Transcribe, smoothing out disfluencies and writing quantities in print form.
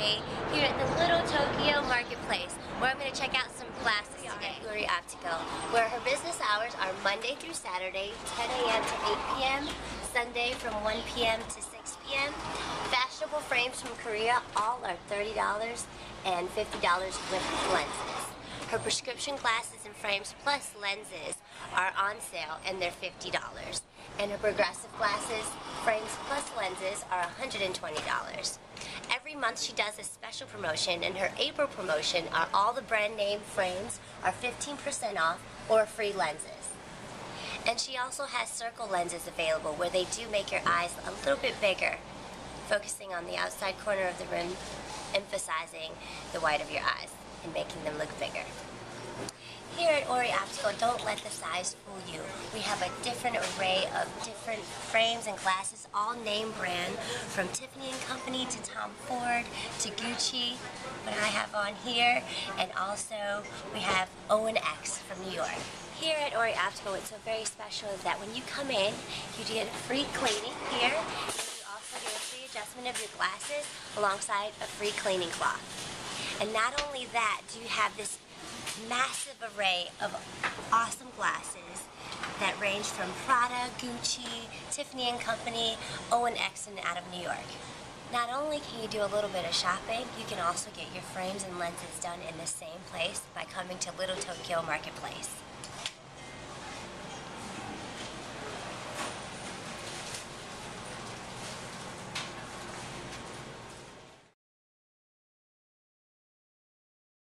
today here at the Little Tokyo Marketplace, where I'm going to check out some glasses today. Uri Optical, where her business hours are Monday through Saturday, 10 a.m. to 8 p.m., Sunday from 1 p.m. to 6 p.m. Fashionable frames from Korea, all are $30 and $50 with lenses. Her prescription glasses and frames plus lenses are on sale and they're $50. And her progressive glasses, frames plus lenses are $120. Every month she does a special promotion, and her April promotion are all the brand name frames are 15% off or free lenses. And she also has circle lenses available where they do make your eyes a little bit bigger, focusing on the outside corner of the rim, emphasizing the white of your eyes and making them look bigger. Here at Uri Optical, don't let the size fool you. We have a different array of different frames and glasses, all name brand, from Tiffany & Company to Tom Ford to Gucci, what I have on here, and also we have O&X from New York. Here at Uri Optical, what's so very special is that when you come in, you get a free cleaning here, and you also get a free adjustment of your glasses alongside a free cleaning cloth. And not only that, do you have this massive array of awesome glasses that range from Prada, Gucci, Tiffany & Company, O&X, and out of New York. Not only can you do a little bit of shopping, you can also get your frames and lenses done in the same place by coming to Little Tokyo Marketplace.